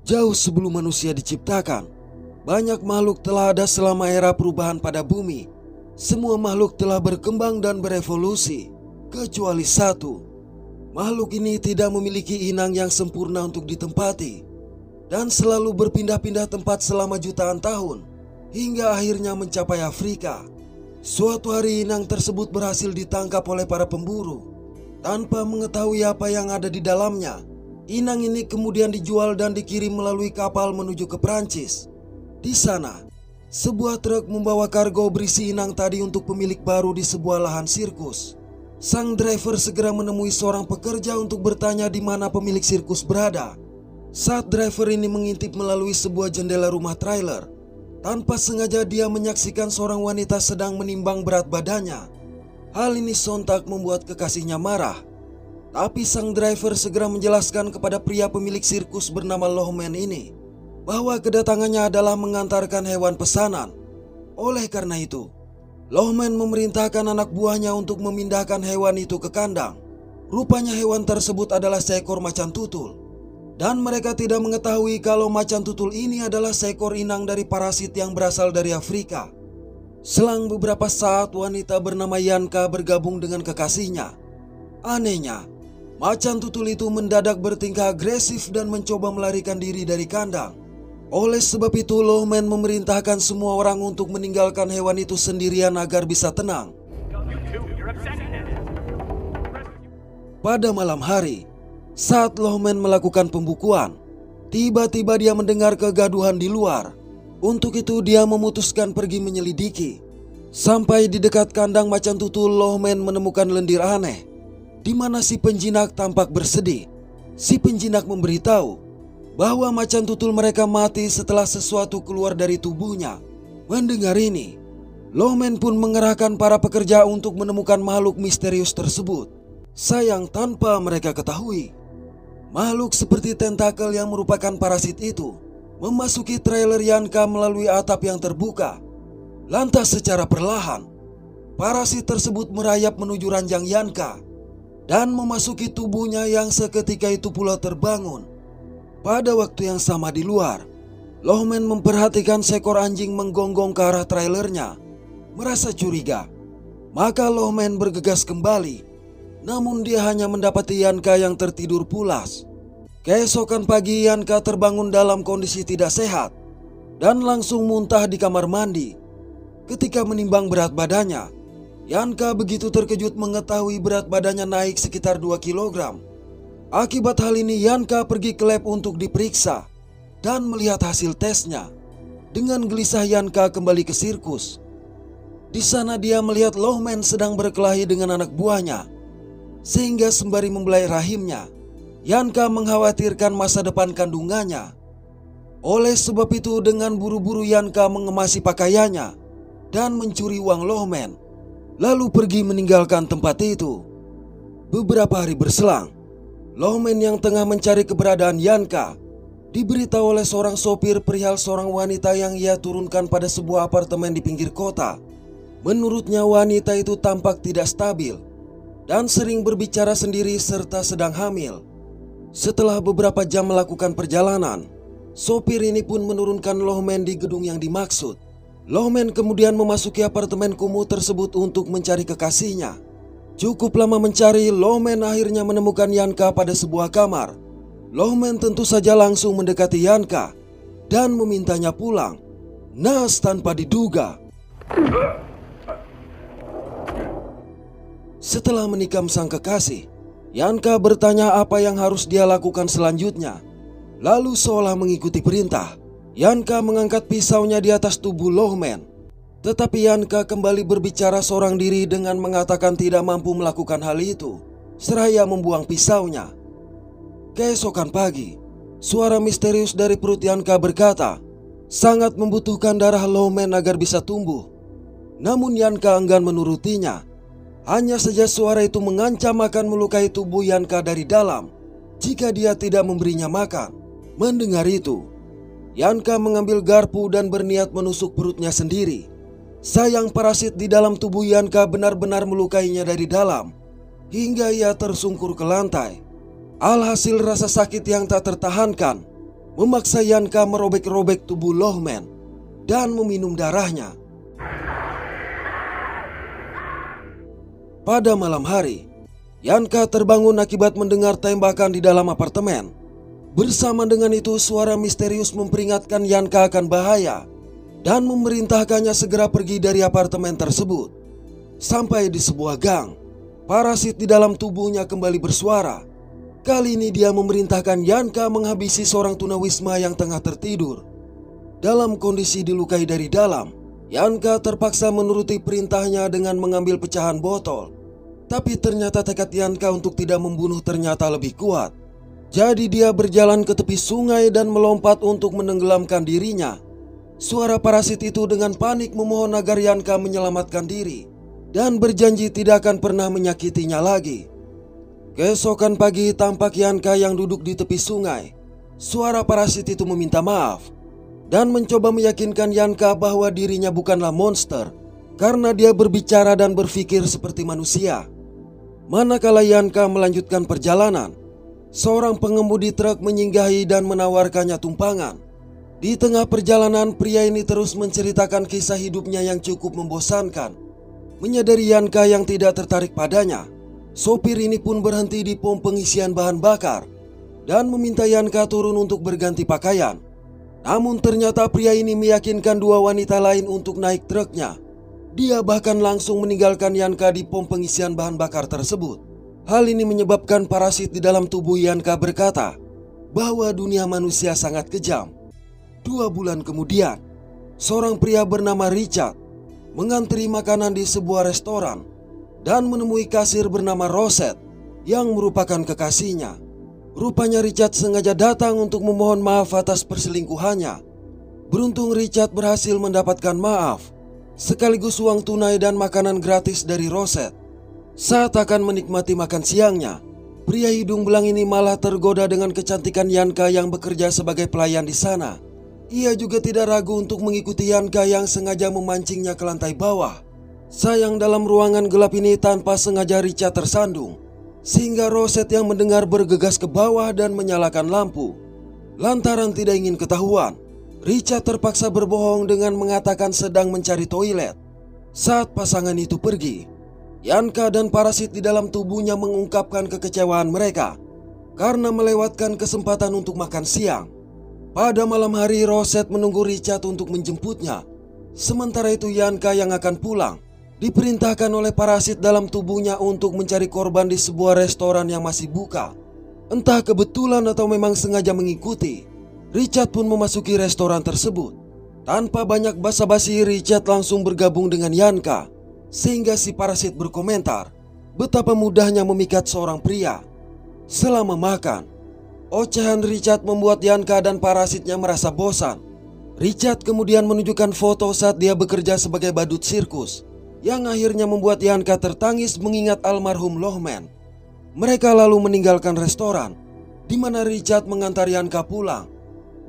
Jauh sebelum manusia diciptakan, banyak makhluk telah ada selama era perubahan pada bumi. Semua makhluk telah berkembang dan berevolusi, kecuali satu. Makhluk ini tidak memiliki inang yang sempurna untuk ditempati dan selalu berpindah-pindah tempat selama jutaan tahun hingga akhirnya mencapai Afrika. Suatu hari inang tersebut berhasil ditangkap oleh para pemburu. Tanpa mengetahui apa yang ada di dalamnya, inang ini kemudian dijual dan dikirim melalui kapal menuju ke Perancis. Di sana, sebuah truk membawa kargo berisi inang tadi untuk pemilik baru di sebuah lahan sirkus. Sang driver segera menemui seorang pekerja untuk bertanya di mana pemilik sirkus berada. Saat driver ini mengintip melalui sebuah jendela rumah trailer, tanpa sengaja dia menyaksikan seorang wanita sedang menimbang berat badannya. Hal ini sontak membuat kekasihnya marah. Tapi sang driver segera menjelaskan kepada pria pemilik sirkus bernama Lohmen ini bahwa kedatangannya adalah mengantarkan hewan pesanan. Oleh karena itu, Lohmen memerintahkan anak buahnya untuk memindahkan hewan itu ke kandang. Rupanya hewan tersebut adalah seekor macan tutul. Dan mereka tidak mengetahui kalau macan tutul ini adalah seekor inang dari parasit yang berasal dari Afrika. Selang beberapa saat, wanita bernama Yanka bergabung dengan kekasihnya. Anehnya, macan tutul itu mendadak bertingkah agresif dan mencoba melarikan diri dari kandang. Oleh sebab itu, Lohmen memerintahkan semua orang untuk meninggalkan hewan itu sendirian agar bisa tenang. Pada malam hari, saat Lohmen melakukan pembukuan, tiba-tiba dia mendengar kegaduhan di luar. Untuk itu dia memutuskan pergi menyelidiki. Sampai di dekat kandang macan tutul, Lohmen menemukan lendir aneh di mana si penjinak tampak bersedih. Si penjinak memberitahu bahwa macan tutul mereka mati setelah sesuatu keluar dari tubuhnya. Mendengar ini, Lohmen pun mengerahkan para pekerja untuk menemukan makhluk misterius tersebut. Sayang, tanpa mereka ketahui, makhluk seperti tentakel yang merupakan parasit itu memasuki trailer Yanka melalui atap yang terbuka. Lantas secara perlahan, parasit tersebut merayap menuju ranjang Yanka dan memasuki tubuhnya yang seketika itu pula terbangun. Pada waktu yang sama di luar, Lohmen memperhatikan seekor anjing menggonggong ke arah trailernya. Merasa curiga, maka Lohmen bergegas kembali. Namun dia hanya mendapati Yanka yang tertidur pulas. Keesokan pagi, Yanka terbangun dalam kondisi tidak sehat dan langsung muntah di kamar mandi. Ketika menimbang berat badannya, Yanka begitu terkejut mengetahui berat badannya naik sekitar 2 kg. Akibat hal ini, Yanka pergi ke lab untuk diperiksa dan melihat hasil tesnya. Dengan gelisah, Yanka kembali ke sirkus. Di sana dia melihat Lohmen sedang berkelahi dengan anak buahnya, sehingga sembari membelai rahimnya, Yanka mengkhawatirkan masa depan kandungannya. Oleh sebab itu, dengan buru-buru Yanka mengemasi pakaiannya dan mencuri uang Lohmen, lalu pergi meninggalkan tempat itu. Beberapa hari berselang, Lohmen yang tengah mencari keberadaan Yanka diberitahu oleh seorang sopir perihal seorang wanita yang ia turunkan pada sebuah apartemen di pinggir kota. Menurutnya, wanita itu tampak tidak stabil dan sering berbicara sendiri serta sedang hamil. Setelah beberapa jam melakukan perjalanan, sopir ini pun menurunkan Lohmen di gedung yang dimaksud. Lohmen kemudian memasuki apartemen kumuh tersebut untuk mencari kekasihnya. Cukup lama mencari, Lohmen akhirnya menemukan Yanka pada sebuah kamar. Lohmen tentu saja langsung mendekati Yanka dan memintanya pulang. Nas tanpa diduga, setelah menikam sang kekasih, Yanka bertanya apa yang harus dia lakukan selanjutnya. Lalu seolah mengikuti perintah, Yanka mengangkat pisaunya di atas tubuh Lohmen. Tetapi Yanka kembali berbicara seorang diri dengan mengatakan tidak mampu melakukan hal itu, seraya membuang pisaunya. Keesokan pagi, suara misterius dari perut Yanka berkata, sangat membutuhkan darah Lohmen agar bisa tumbuh. Namun Yanka enggan menurutinya. Hanya saja suara itu mengancam akan melukai tubuh Yanka dari dalam jika dia tidak memberinya makan. Mendengar itu, Yanka mengambil garpu dan berniat menusuk perutnya sendiri. Sayang, parasit di dalam tubuh Yanka benar-benar melukainya dari dalam hingga ia tersungkur ke lantai. Alhasil rasa sakit yang tak tertahankan memaksa Yanka merobek-robek tubuh Lohman dan meminum darahnya. Pada malam hari, Yanka terbangun akibat mendengar tembakan di dalam apartemen. Bersama dengan itu, suara misterius memperingatkan Yanka akan bahaya dan memerintahkannya segera pergi dari apartemen tersebut. Sampai di sebuah gang, parasit di dalam tubuhnya kembali bersuara. Kali ini dia memerintahkan Yanka menghabisi seorang tunawisma yang tengah tertidur. Dalam kondisi dilukai dari dalam, Yanka terpaksa menuruti perintahnya dengan mengambil pecahan botol. Tapi ternyata tekad Yanka untuk tidak membunuh ternyata lebih kuat. Jadi dia berjalan ke tepi sungai dan melompat untuk menenggelamkan dirinya. Suara parasit itu dengan panik memohon agar Yanka menyelamatkan diri dan berjanji tidak akan pernah menyakitinya lagi. Keesokan pagi tampak Yanka yang duduk di tepi sungai. Suara parasit itu meminta maaf dan mencoba meyakinkan Yanka bahwa dirinya bukanlah monster karena dia berbicara dan berpikir seperti manusia. Manakala Yanka melanjutkan perjalanan, seorang pengemudi truk menyinggahi dan menawarkannya tumpangan. Di tengah perjalanan, pria ini terus menceritakan kisah hidupnya yang cukup membosankan. Menyadari Yanka yang tidak tertarik padanya, sopir ini pun berhenti di pom pengisian bahan bakar dan meminta Yanka turun untuk berganti pakaian. Namun ternyata pria ini meyakinkan dua wanita lain untuk naik truknya. Dia bahkan langsung meninggalkan Yanka di pom pengisian bahan bakar tersebut. Hal ini menyebabkan parasit di dalam tubuh Yanka berkata bahwa dunia manusia sangat kejam. 2 bulan kemudian, seorang pria bernama Richard mengantri makanan di sebuah restoran dan menemui kasir bernama Rosette yang merupakan kekasihnya. Rupanya Richard sengaja datang untuk memohon maaf atas perselingkuhannya. Beruntung Richard berhasil mendapatkan maaf sekaligus uang tunai dan makanan gratis dari Rosette. Saat akan menikmati makan siangnya, pria hidung belang ini malah tergoda dengan kecantikan Yanka yang bekerja sebagai pelayan di sana. Ia juga tidak ragu untuk mengikuti Yanka yang sengaja memancingnya ke lantai bawah. Sayang dalam ruangan gelap ini tanpa sengaja Richard tersandung, sehingga Rosette yang mendengar bergegas ke bawah dan menyalakan lampu. Lantaran tidak ingin ketahuan, Richard terpaksa berbohong dengan mengatakan sedang mencari toilet. Saat pasangan itu pergi, Yanka dan parasit di dalam tubuhnya mengungkapkan kekecewaan mereka karena melewatkan kesempatan untuk makan siang. Pada malam hari, Rosette menunggu Richard untuk menjemputnya. Sementara itu Yanka yang akan pulang diperintahkan oleh parasit dalam tubuhnya untuk mencari korban di sebuah restoran yang masih buka. Entah kebetulan atau memang sengaja mengikuti, Richard pun memasuki restoran tersebut. Tanpa banyak basa-basi, Richard langsung bergabung dengan Yanka, sehingga si parasit berkomentar betapa mudahnya memikat seorang pria. Selama makan, ocehan Richard membuat Yanka dan parasitnya merasa bosan. Richard kemudian menunjukkan foto saat dia bekerja sebagai badut sirkus, yang akhirnya membuat Yanka tertangis mengingat almarhum Lohman. Mereka lalu meninggalkan restoran, di mana Richard mengantar Yanka pulang.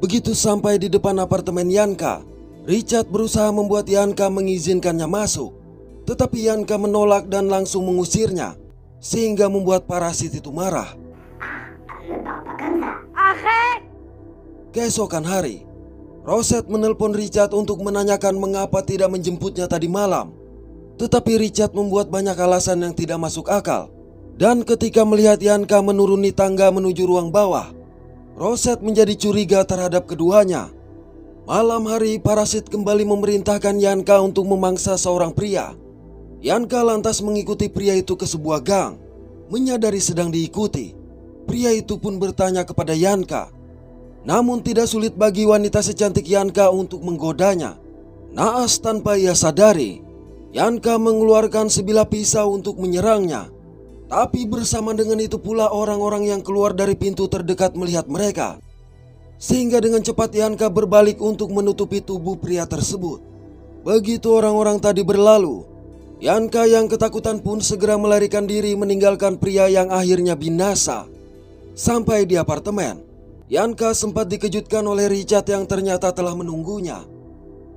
Begitu sampai di depan apartemen Yanka, Richard berusaha membuat Yanka mengizinkannya masuk. Tetapi Yanka menolak dan langsung mengusirnya, sehingga membuat parasit itu marah. Keesokan hari, Rosette menelpon Richard untuk menanyakan mengapa tidak menjemputnya tadi malam. Tetapi Richard membuat banyak alasan yang tidak masuk akal. Dan ketika melihat Yanka menuruni tangga menuju ruang bawah, Rosette menjadi curiga terhadap keduanya. Malam hari, parasit kembali memerintahkan Yanka untuk memangsa seorang pria. Yanka lantas mengikuti pria itu ke sebuah gang. Menyadari sedang diikuti, pria itu pun bertanya kepada Yanka. Namun tidak sulit bagi wanita secantik Yanka untuk menggodanya. Naas tanpa ia sadari, Yanka mengeluarkan sebilah pisau untuk menyerangnya. Tapi bersama dengan itu pula orang-orang yang keluar dari pintu terdekat melihat mereka. Sehingga dengan cepat Yanka berbalik untuk menutupi tubuh pria tersebut. Begitu orang-orang tadi berlalu, Yanka yang ketakutan pun segera melarikan diri meninggalkan pria yang akhirnya binasa. Sampai di apartemen, Yanka sempat dikejutkan oleh Richard yang ternyata telah menunggunya.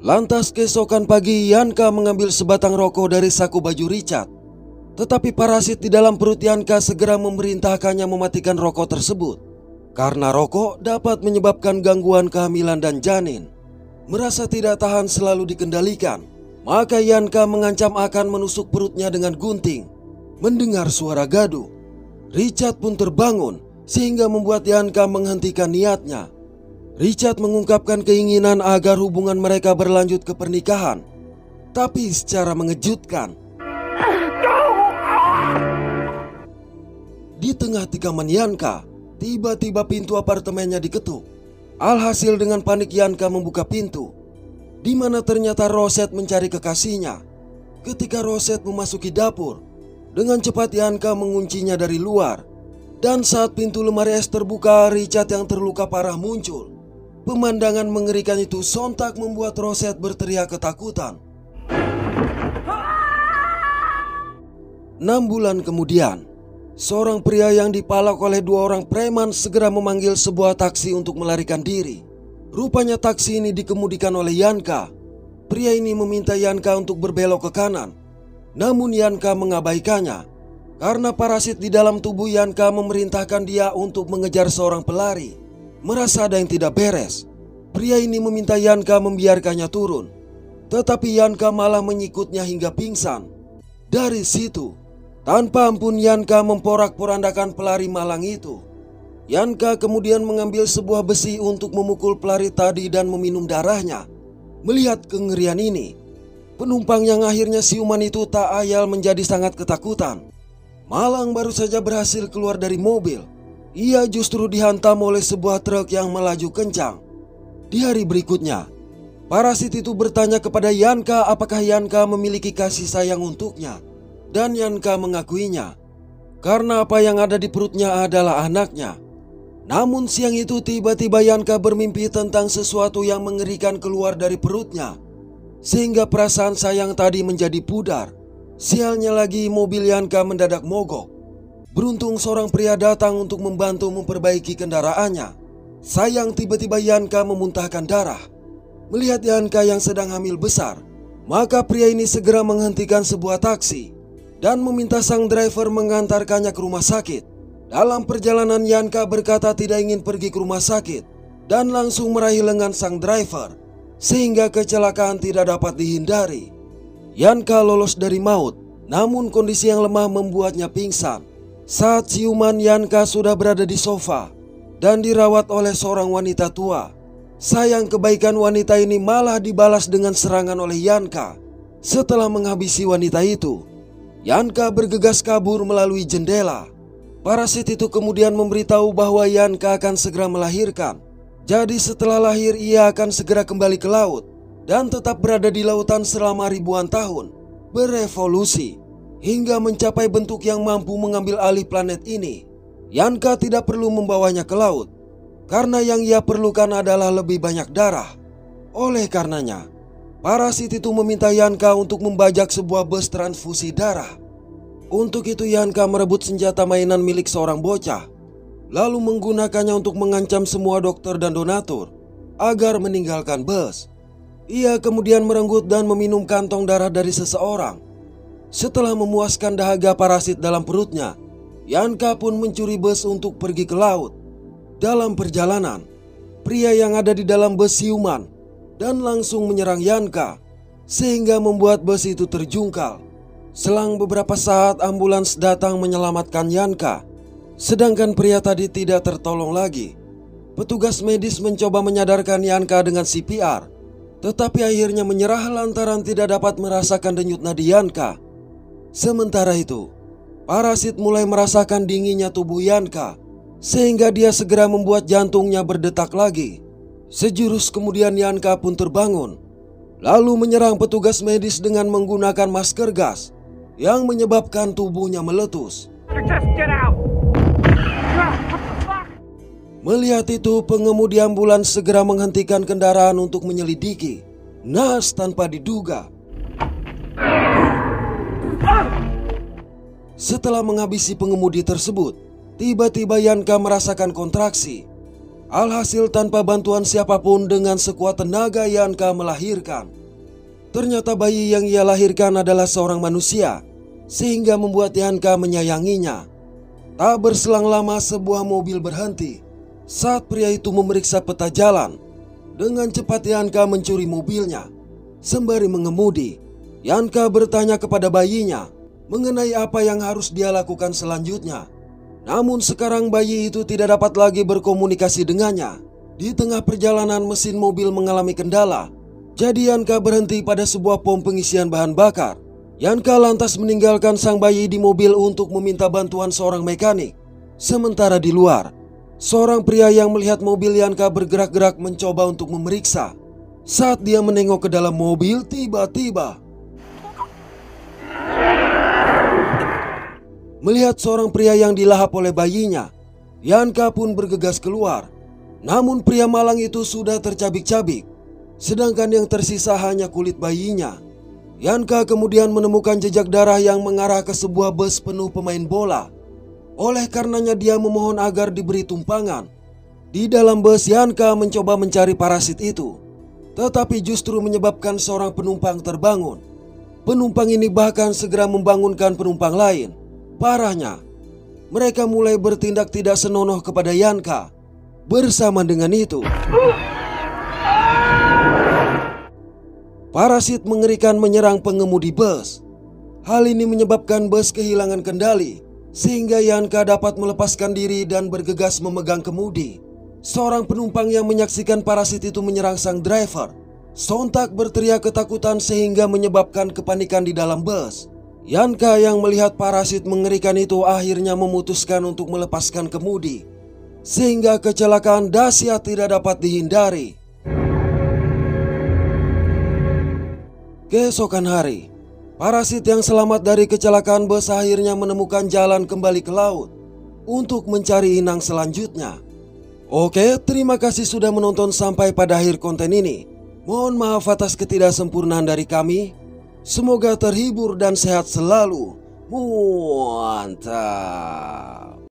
Lantas keesokan pagi, Yanka mengambil sebatang rokok dari saku baju Richard. Tetapi parasit di dalam perut Yanka segera memerintahkannya mematikan rokok tersebut. karena rokok dapat menyebabkan gangguan kehamilan dan janin. Merasa tidak tahan selalu dikendalikan, maka Yanka mengancam akan menusuk perutnya dengan gunting. Mendengar suara gaduh, Richard pun terbangun sehingga membuat Yanka menghentikan niatnya. Richard mengungkapkan keinginan agar hubungan mereka berlanjut ke pernikahan. Tapi secara mengejutkan, di tengah tikaman Yanka, tiba-tiba pintu apartemennya diketuk. Alhasil dengan panik Yanka membuka pintu, di mana ternyata Rosette mencari kekasihnya. Ketika Rosette memasuki dapur, dengan cepat Yanka menguncinya dari luar. Dan saat pintu lemari es terbuka, Richard yang terluka parah muncul. Pemandangan mengerikan itu sontak membuat Rosette berteriak ketakutan. 6 bulan kemudian, seorang pria yang dipalak oleh 2 orang preman segera memanggil sebuah taksi untuk melarikan diri. Rupanya taksi ini dikemudikan oleh Yanka. Pria ini meminta Yanka untuk berbelok ke kanan. Namun Yanka mengabaikannya karena parasit di dalam tubuh Yanka memerintahkan dia untuk mengejar seorang pelari. Merasa ada yang tidak beres, pria ini meminta Yanka membiarkannya turun. Tetapi Yanka malah menyikutnya hingga pingsan. Dari situ, tanpa ampun Yanka memporak-porandakan pelari malang itu. Yanka kemudian mengambil sebuah besi untuk memukul pelari tadi dan meminum darahnya. Melihat kengerian ini, penumpang yang akhirnya siuman itu tak ayal menjadi sangat ketakutan. Malang baru saja berhasil keluar dari mobil, ia justru dihantam oleh sebuah truk yang melaju kencang. Di hari berikutnya, parasit itu bertanya kepada Yanka apakah Yanka memiliki kasih sayang untuknya. Dan Yanka mengakuinya, karena apa yang ada di perutnya adalah anaknya. Namun siang itu tiba-tiba Yanka bermimpi tentang sesuatu yang mengerikan keluar dari perutnya, sehingga perasaan sayang tadi menjadi pudar. Sialnya lagi, mobil Yanka mendadak mogok. Beruntung seorang pria datang untuk membantu memperbaiki kendaraannya. Sayang tiba-tiba Yanka memuntahkan darah. Melihat Yanka yang sedang hamil besar, maka pria ini segera menghentikan sebuah taksi dan meminta sang driver mengantarkannya ke rumah sakit. Dalam perjalanan Yanka berkata tidak ingin pergi ke rumah sakit dan langsung meraih lengan sang driver, sehingga kecelakaan tidak dapat dihindari. Yanka lolos dari maut, namun kondisi yang lemah membuatnya pingsan. Saat siuman, Yanka sudah berada di sofa dan dirawat oleh seorang wanita tua. Sayang kebaikan wanita ini malah dibalas dengan serangan oleh Yanka. Setelah menghabisi wanita itu, Yanka bergegas kabur melalui jendela. Parasit itu kemudian memberitahu bahwa Yanka akan segera melahirkan. Jadi setelah lahir ia akan segera kembali ke laut dan tetap berada di lautan selama ribuan tahun, berevolusi hingga mencapai bentuk yang mampu mengambil alih planet ini. Yanka tidak perlu membawanya ke laut karena yang ia perlukan adalah lebih banyak darah. Oleh karenanya, parasit itu meminta Yanka untuk membajak sebuah bus transfusi darah. Untuk itu Yanka merebut senjata mainan milik seorang bocah, lalu menggunakannya untuk mengancam semua dokter dan donatur agar meninggalkan bus. Ia kemudian merenggut dan meminum kantong darah dari seseorang. Setelah memuaskan dahaga parasit dalam perutnya, Yanka pun mencuri bus untuk pergi ke laut. Dalam perjalanan, pria yang ada di dalam bus siuman dan langsung menyerang Yanka, sehingga membuat bus itu terjungkal. Selang beberapa saat ambulans datang menyelamatkan Yanka, sedangkan pria tadi tidak tertolong lagi. Petugas medis mencoba menyadarkan Yanka dengan CPR, tetapi akhirnya menyerah lantaran tidak dapat merasakan denyut nadi Yanka. Sementara itu, parasit mulai merasakan dinginnya tubuh Yanka, sehingga dia segera membuat jantungnya berdetak lagi. Sejurus kemudian Yanka pun terbangun, lalu menyerang petugas medis dengan menggunakan masker gas yang menyebabkan tubuhnya meletus. Melihat itu, pengemudi ambulans segera menghentikan kendaraan untuk menyelidiki. Naas tanpa diduga, setelah menghabisi pengemudi tersebut, tiba-tiba Yanka merasakan kontraksi. Alhasil tanpa bantuan siapapun dengan sekuat tenaga Yanka melahirkan. Ternyata bayi yang ia lahirkan adalah seorang manusia, sehingga membuat Yanka menyayanginya. Tak berselang lama sebuah mobil berhenti Saat pria itu memeriksa peta jalan, dengan cepat Yanka mencuri mobilnya. Sembari mengemudi, Yanka bertanya kepada bayinya mengenai apa yang harus dia lakukan selanjutnya. Namun sekarang bayi itu tidak dapat lagi berkomunikasi dengannya. Di tengah perjalanan mesin mobil mengalami kendala, jadi Yanka berhenti pada sebuah pom pengisian bahan bakar. Yanka lantas meninggalkan sang bayi di mobil untuk meminta bantuan seorang mekanik. Sementara di luar, seorang pria yang melihat mobil Yanka bergerak-gerak mencoba untuk memeriksa. Saat dia menengok ke dalam mobil, tiba-tiba melihat seorang pria yang dilahap oleh bayinya. Yanka pun bergegas keluar. Namun pria malang itu sudah tercabik-cabik, sedangkan yang tersisa hanya kulit bayinya. Yanka kemudian menemukan jejak darah yang mengarah ke sebuah bus penuh pemain bola. Oleh karenanya dia memohon agar diberi tumpangan. Di dalam bus Yanka mencoba mencari parasit itu, tetapi justru menyebabkan seorang penumpang terbangun. Penumpang ini bahkan segera membangunkan penumpang lain. Parahnya, mereka mulai bertindak tidak senonoh kepada Yanka. Bersama dengan itu, parasit mengerikan menyerang pengemudi bus. Hal ini menyebabkan bus kehilangan kendali, sehingga Yanka dapat melepaskan diri dan bergegas memegang kemudi. Seorang penumpang yang menyaksikan parasit itu menyerang sang driver sontak berteriak ketakutan sehingga menyebabkan kepanikan di dalam bus. Yanka yang melihat parasit mengerikan itu akhirnya memutuskan untuk melepaskan kemudi, sehingga kecelakaan dahsyat tidak dapat dihindari. Keesokan hari, parasit yang selamat dari kecelakaan bus akhirnya menemukan jalan kembali ke laut untuk mencari inang selanjutnya. Oke, terima kasih sudah menonton sampai pada akhir konten ini. Mohon maaf atas ketidaksempurnaan dari kami. Semoga terhibur dan sehat selalu. Mantap.